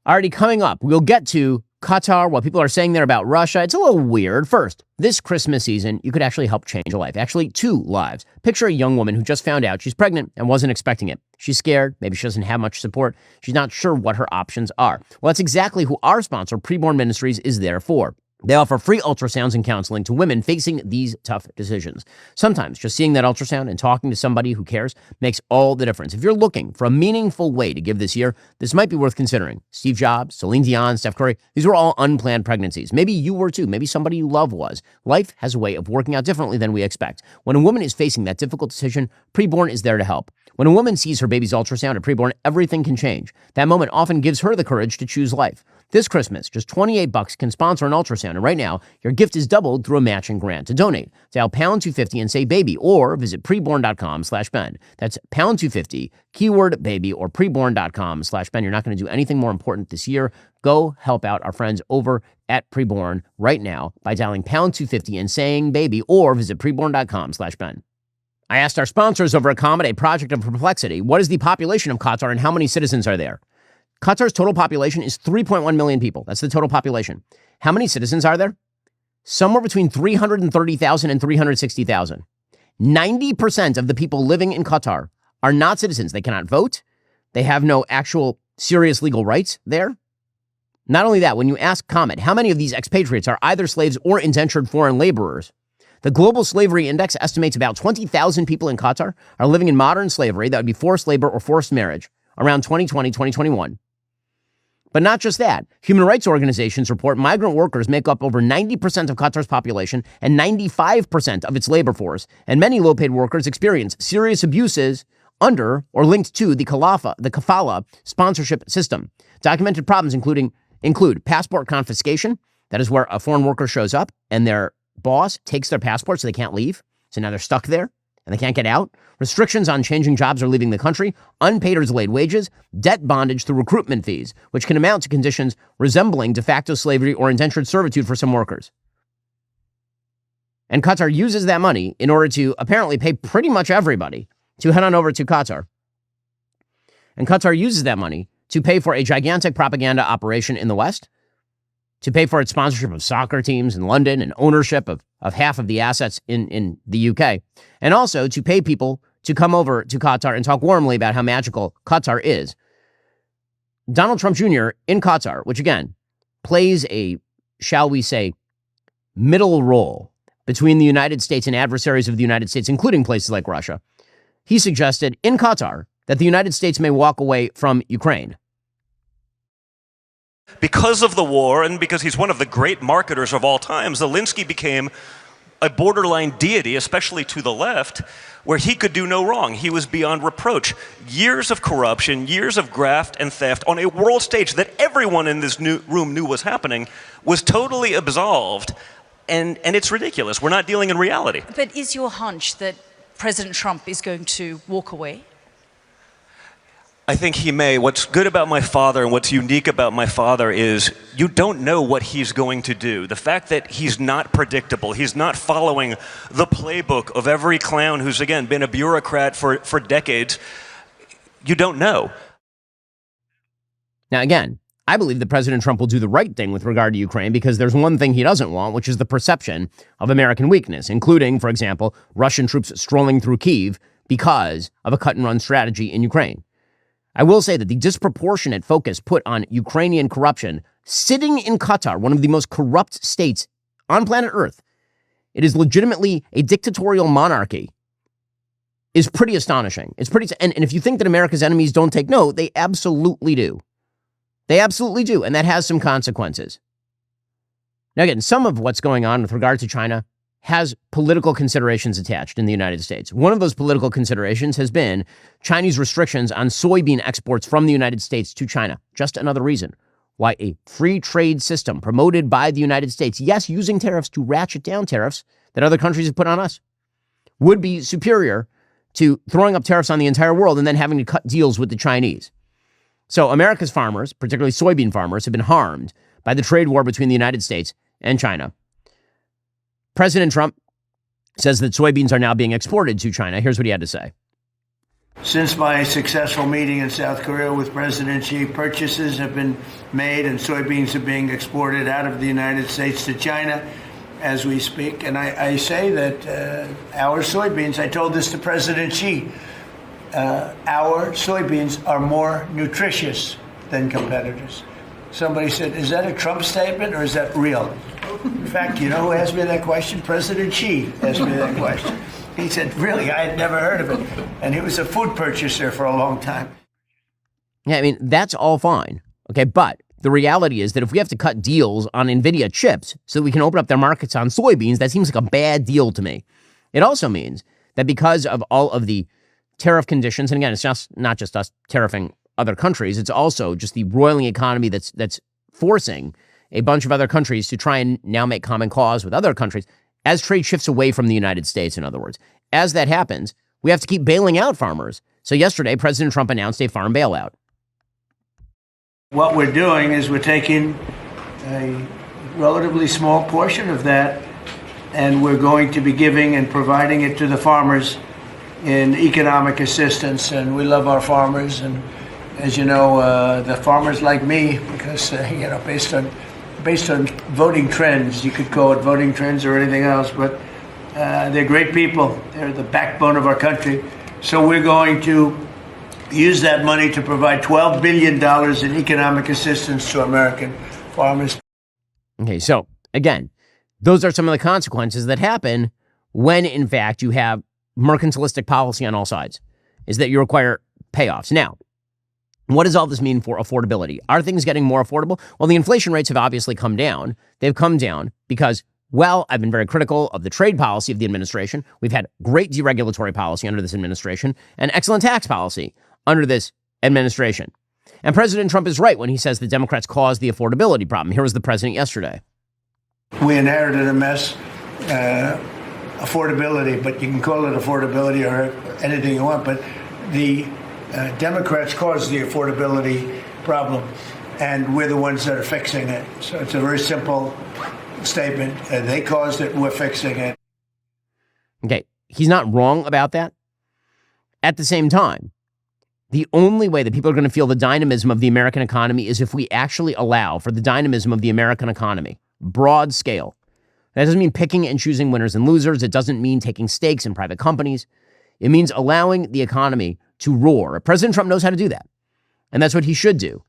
Already coming up, we'll get to Qatar, what people are saying there about Russia, it's a little weird. First, this Christmas season, you could actually help change a life. Actually, 2 lives. Picture a young woman who just found out she's pregnant and wasn't expecting it. She's scared. Maybe she doesn't have much support. She's not sure what her options are. Well, that's exactly who our sponsor, Preborn Ministries, is there for. They offer free ultrasounds and counseling to women facing these tough decisions. Sometimes just seeing that ultrasound and talking to somebody who cares makes all the difference. If you're looking for a meaningful way to give this year, this might be worth considering. Steve Jobs, Celine Dion, Steph Curry, these were all unplanned pregnancies. Maybe you were too. Maybe somebody you love was. Life has a way of working out differently than we expect. When a woman is facing that difficult decision, Preborn is there to help. When a woman sees her baby's ultrasound at Preborn, everything can change. That moment often gives her the courage to choose life. This Christmas, just $28 can sponsor an ultrasound, and right now, your gift is doubled through a matching grant. To donate, dial pound 250 and say baby, or visit preborn.com/Ben. That's pound 250, keyword baby, or preborn.com/Ben. You're not going to do anything more important this year. Go help out our friends over at Preborn right now by dialing pound 250 and saying baby, or visit preborn.com/Ben. I asked our sponsors over at Comet, a project of perplexity, what is the population of Qatar and how many citizens are there? Qatar's total population is 3.1 million people. That's the total population. How many citizens are there? Somewhere between 330,000 and 360,000. 90% of the people living in Qatar are not citizens. They cannot vote. They have no actual serious legal rights there. Not only that, when you ask Comet, how many of these expatriates are either slaves or indentured foreign laborers? The Global Slavery Index estimates about 20,000 people in Qatar are living in modern slavery. That would be forced labor or forced marriage around 2020, 2021. But not just that. Human rights organizations report migrant workers make up over 90% of Qatar's population and 95% of its labor force, and many low-paid workers experience serious abuses under or linked to the kafala sponsorship system. Documented problems include passport confiscation. That is where a foreign worker shows up and their boss takes their passport so they can't leave. So now they're stuck there and they can't get out. Restrictions on changing jobs or leaving the country, unpaid or delayed wages, debt bondage through recruitment fees, which can amount to conditions resembling de facto slavery or indentured servitude for some workers. And Qatar uses that money in order to apparently pay pretty much everybody to head on over to Qatar. And Qatar uses that money to pay for a gigantic propaganda operation in the West, to pay for its sponsorship of soccer teams in London and ownership of half of the assets in the UK, and also to pay people to come over to Qatar and talk warmly about how magical Qatar is. Donald Trump Jr. in Qatar, which again plays a, shall we say, middle role between the United States and adversaries of the United States, including places like Russia, he suggested in Qatar that the United States may walk away from Ukraine. Because of the war and because he's one of the great marketers of all time, Zelensky became a borderline deity, especially to the left, where he could do no wrong. He was beyond reproach. Years of corruption, years of graft and theft on a world stage that everyone in this room knew was happening was totally absolved, and it's ridiculous. We're not dealing in reality. But is your hunch that President Trump is going to walk away? I think he may. What's good about my father and what's unique about my father is you don't know what he's going to do. The fact that he's not predictable, he's not following the playbook of every clown who's, again, been a bureaucrat for decades, you don't know. Now, again, I believe that President Trump will do the right thing with regard to Ukraine because there's one thing he doesn't want, which is the perception of American weakness, including, for example, Russian troops strolling through Kyiv because of a cut-and-run strategy in Ukraine. I will say that the disproportionate focus put on Ukrainian corruption sitting in Qatar, one of the most corrupt states on planet Earth, it is legitimately a dictatorial monarchy, is pretty astonishing. And if you think that America's enemies don't take note, they absolutely do. They absolutely do, and that has some consequences. Now again, some of what's going on with regard to China has political considerations attached in the United States. One of those political considerations has been Chinese restrictions on soybean exports from the United States to China. Just another reason why a free trade system promoted by the United States, yes, using tariffs to ratchet down tariffs that other countries have put on us, would be superior to throwing up tariffs on the entire world and then having to cut deals with the Chinese. So America's farmers, particularly soybean farmers, have been harmed by the trade war between the United States and China. President Trump says that soybeans are now being exported to China. Here's what he had to say. Since my successful meeting in South Korea with President Xi, purchases have been made and soybeans are being exported out of the United States to China as we speak. And I say that our soybeans, I told this to President Xi, our soybeans are more nutritious than competitors. Somebody said, is that a Trump statement or is that real? In fact, you know who asked me that question? President Xi asked me that question. He said, really, I had never heard of it. And he was a food purchaser for a long time. Yeah, I mean, that's all fine. Okay, but the reality is that if we have to cut deals on NVIDIA chips so that we can open up their markets on soybeans, that seems like a bad deal to me. It also means that because of all of the tariff conditions, and again, it's just not just us tariffing other countries, it's also just the roiling economy that's forcing a bunch of other countries to try and now make common cause with other countries as trade shifts away from the United States, in other words. As that happens, we have to keep bailing out farmers. So yesterday, President Trump announced a farm bailout. What we're doing is we're taking a relatively small portion of that, and we're going to be giving and providing it to the farmers in economic assistance. And we love our farmers. And as you know, the farmers like me, because, based on voting trends, you could call it voting trends or anything else, but they're great people. They're the backbone of our country. So we're going to use that money to provide $12 billion in economic assistance to American farmers. Okay, so again, those are some of the consequences that happen when, in fact, you have mercantilistic policy on all sides, is that you require payoffs. Now, what does all this mean for affordability? Are things getting more affordable? Well, the inflation rates have obviously come down. They've come down because, well, I've been very critical of the trade policy of the administration. We've had great deregulatory policy under this administration and excellent tax policy under this administration. And President Trump is right when he says the Democrats caused the affordability problem. Here was the president yesterday. We inherited a mess, affordability, but you can call it affordability or anything you want, but the Democrats caused the affordability problem, and we're the ones that are fixing it. So it's a very simple statement. They caused it, we're fixing it. Okay, he's not wrong about that. At the same time, the only way that people are going to feel the dynamism of the American economy is if we actually allow for the dynamism of the American economy, broad scale. That doesn't mean picking and choosing winners and losers. It doesn't mean taking stakes in private companies. It means allowing the economy to roar. President Trump knows how to do that, and that's what he should do.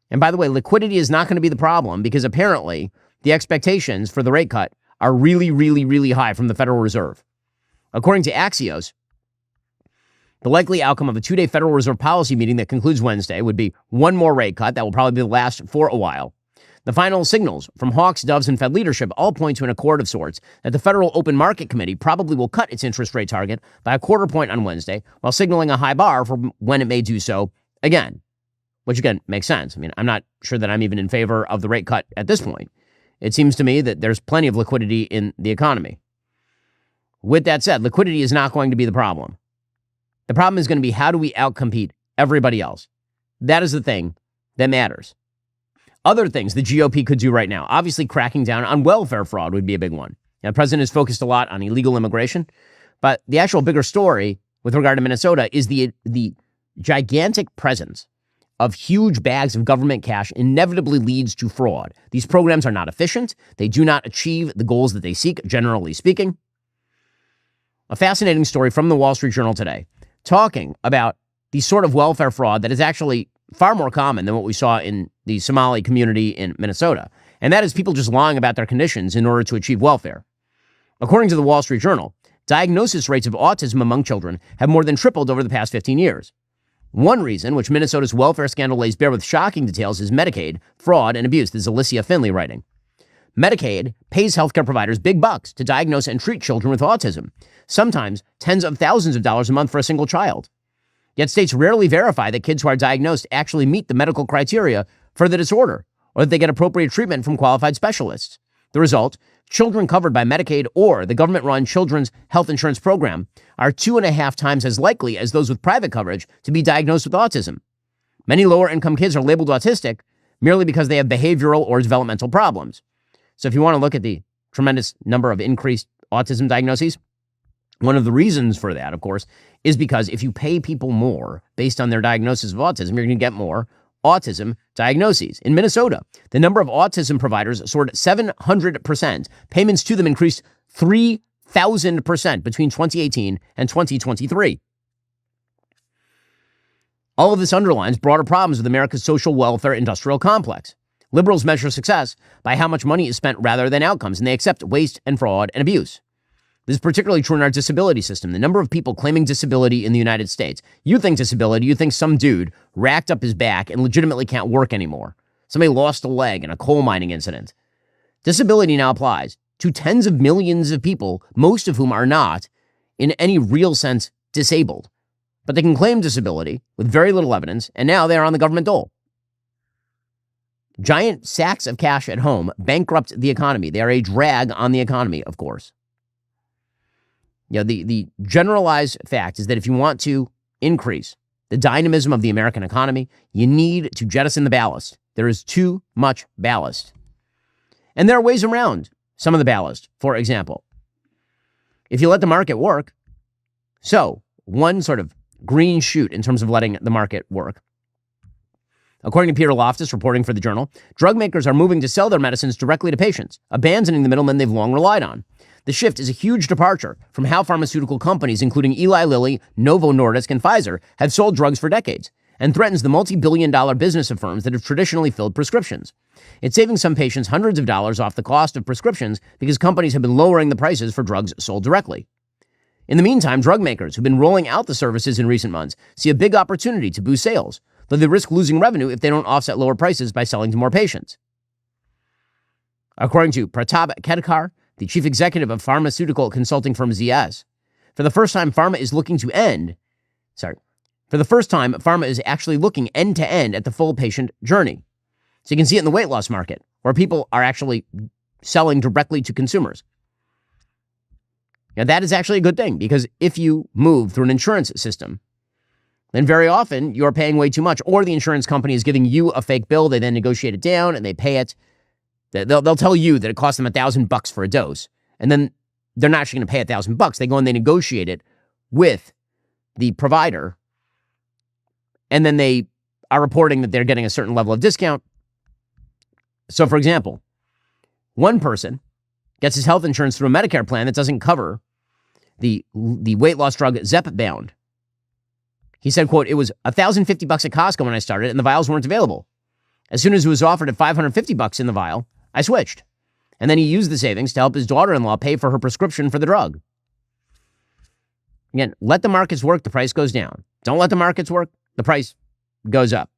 And by the way, liquidity is not going to be the problem because apparently the expectations for the rate cut are really, really, really high from the Federal Reserve. According to Axios, the likely outcome of a two-day Federal Reserve policy meeting that concludes Wednesday would be one more rate cut that will probably be the last for a while. The final signals from hawks, doves, and Fed leadership all point to an accord of sorts that the Federal Open Market Committee probably will cut its interest rate target by a quarter point on Wednesday, while signaling a high bar for when it may do so again, which again makes sense. I mean, I'm not sure that I'm even in favor of the rate cut at this point. It seems to me that there's plenty of liquidity in the economy. With that said, liquidity is not going to be the problem. The problem is going to be how do we outcompete everybody else? That is the thing that matters. Other things the GOP could do right now, obviously cracking down on welfare fraud would be a big one. Now, the president has focused a lot on illegal immigration, but the actual bigger story with regard to Minnesota is the gigantic presence of huge bags of government cash inevitably leads to fraud. These programs are not efficient. They do not achieve the goals that they seek, generally speaking. A fascinating story from the Wall Street Journal today, talking about the sort of welfare fraud that is actually far more common than what we saw in the Somali community in Minnesota. And that is people just lying about their conditions in order to achieve welfare. According to the Wall Street Journal, diagnosis rates of autism among children have more than tripled over the past 15 years. One reason, which Minnesota's welfare scandal lays bare with shocking details, is Medicaid, fraud, and abuse. This is Alicia Finley writing. Medicaid pays healthcare providers big bucks to diagnose and treat children with autism, sometimes tens of thousands of dollars a month for a single child. Yet states rarely verify that kids who are diagnosed actually meet the medical criteria for the disorder, or that they get appropriate treatment from qualified specialists. The result, children covered by Medicaid or the government-run Children's Health Insurance Program are 2.5 times as likely as those with private coverage to be diagnosed with autism. Many lower-income kids are labeled autistic merely because they have behavioral or developmental problems. So if you want to look at the tremendous number of increased autism diagnoses, One of the reasons for that, of course, is because if you pay people more based on their diagnosis of autism, you're going to get more autism diagnoses. In Minnesota, the number of autism providers soared 700%. Payments to them increased 3,000% between 2018 and 2023. All of this underlines broader problems with America's social welfare industrial complex. Liberals measure success by how much money is spent rather than outcomes, and they accept waste and fraud and abuse. This is particularly true in our disability system. The number of people claiming disability in the United States. You think disability, you think some dude racked up his back and legitimately can't work anymore. Somebody lost a leg in a coal mining incident. Disability now applies to tens of millions of people, most of whom are not, in any real sense, disabled. But they can claim disability with very little evidence, and now they are on the government dole. Giant sacks of cash at home bankrupt the economy. They are a drag on the economy, of course. You know, the generalized fact is that if you want to increase the dynamism of the American economy, you need to jettison the ballast. There is too much ballast. And there are ways around some of the ballast. For example, if you let the market work, so one sort of green shoot in terms of letting the market work. According to Peter Loftus, reporting for the Journal, drug makers are moving to sell their medicines directly to patients, abandoning the middlemen they've long relied on. The shift is a huge departure from how pharmaceutical companies, including Eli Lilly, Novo Nordisk, and Pfizer, have sold drugs for decades, and threatens the multi-billion-dollar business of firms that have traditionally filled prescriptions. It's saving some patients hundreds of dollars off the cost of prescriptions because companies have been lowering the prices for drugs sold directly. In the meantime, drug makers who've been rolling out the services in recent months see a big opportunity to boost sales, though they risk losing revenue if they don't offset lower prices by selling to more patients. According to Pratap Kedkar, the chief executive of pharmaceutical consulting firm ZS, for the first time, pharma is actually looking end-to-end at the full patient journey. So you can see it in the weight loss market, where people are actually selling directly to consumers. Now, that is actually a good thing, because if you move through an insurance system, then very often you're paying way too much, or the insurance company is giving you a fake bill. They then negotiate it down and they pay it. They'll tell you that it costs them $1,000 for a dose, and then they're not actually going to pay $1,000. They go and they negotiate it with the provider, and then they are reporting that they're getting a certain level of discount. So, for example, one person gets his health insurance through a Medicare plan that doesn't cover the weight loss drug Zepbound. He said, quote, "It was $1,050 at Costco when I started, and the vials weren't available. As soon as it was offered at $550 in the vial, I switched. And then he used the savings to help his daughter-in-law pay for her prescription for the drug." Again, let the markets work, the price goes down. Don't let the markets work, the price goes up.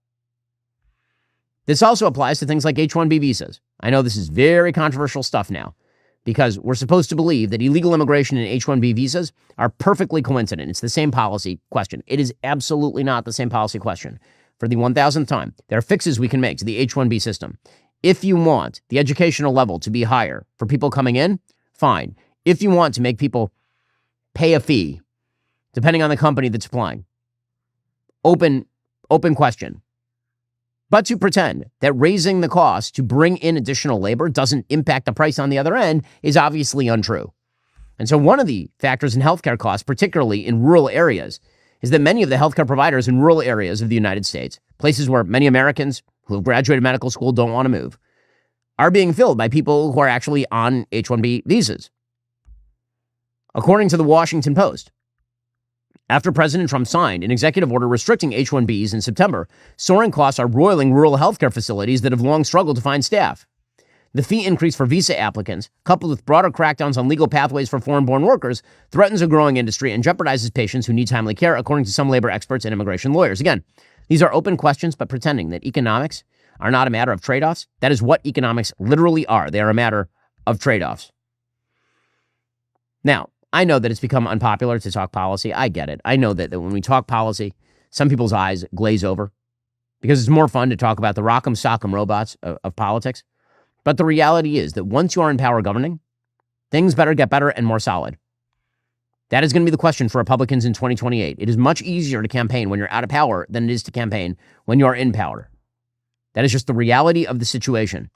This also applies to things like H-1B visas. I know this is very controversial stuff now, because we're supposed to believe that illegal immigration and H-1B visas are perfectly coincident. It's the same policy question. It is absolutely not the same policy question. For the 1,000th time, there are fixes we can make to the H-1B system. If you want the educational level to be higher for people coming in, fine. If you want to make people pay a fee, depending on the company that's applying, open question. But to pretend that raising the cost to bring in additional labor doesn't impact the price on the other end is obviously untrue. And so one of the factors in healthcare costs, particularly in rural areas, is that many of the healthcare providers in rural areas of the United States, places where many Americans who have graduated medical school don't want to move, are being filled by people who are actually on H-1B visas. According to the Washington Post, after President Trump signed an executive order restricting H-1Bs in September, soaring costs are roiling rural healthcare facilities that have long struggled to find staff. The fee increase for visa applicants, coupled with broader crackdowns on legal pathways for foreign-born workers, threatens a growing industry and jeopardizes patients who need timely care, according to some labor experts and immigration lawyers. Again, these are open questions, but pretending that economics are not a matter of trade-offs, that is what economics literally are. They are a matter of trade-offs. Now, I know that it's become unpopular to talk policy. I get it. I know that when we talk policy, some people's eyes glaze over because it's more fun to talk about the rock'em sock'em robots of politics. But the reality is that once you are in power governing, things better get better and more solid. That is going to be the question for Republicans in 2028. It is much easier to campaign when you're out of power than it is to campaign when you are in power. That is just the reality of the situation.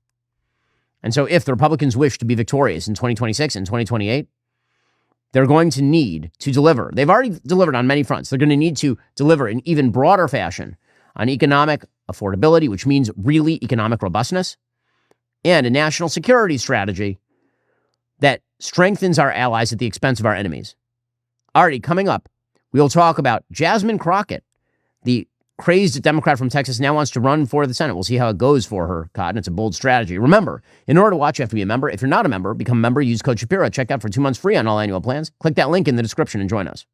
And so if the Republicans wish to be victorious in 2026 and 2028, they're going to need to deliver. They've already delivered on many fronts. They're going to need to deliver in even broader fashion on economic affordability, which means really economic robustness, and a national security strategy that strengthens our allies at the expense of our enemies. Already coming up, we'll talk about Jasmine Crockett, the crazed Democrat from Texas, now wants to run for the Senate. We'll see how it goes for her, Cotton. It's a bold strategy. Remember, in order to watch, you have to be a member. If you're not a member, become a member. Use code Shapiro. Check out for 2 months free on all annual plans. Click that link in the description and join us.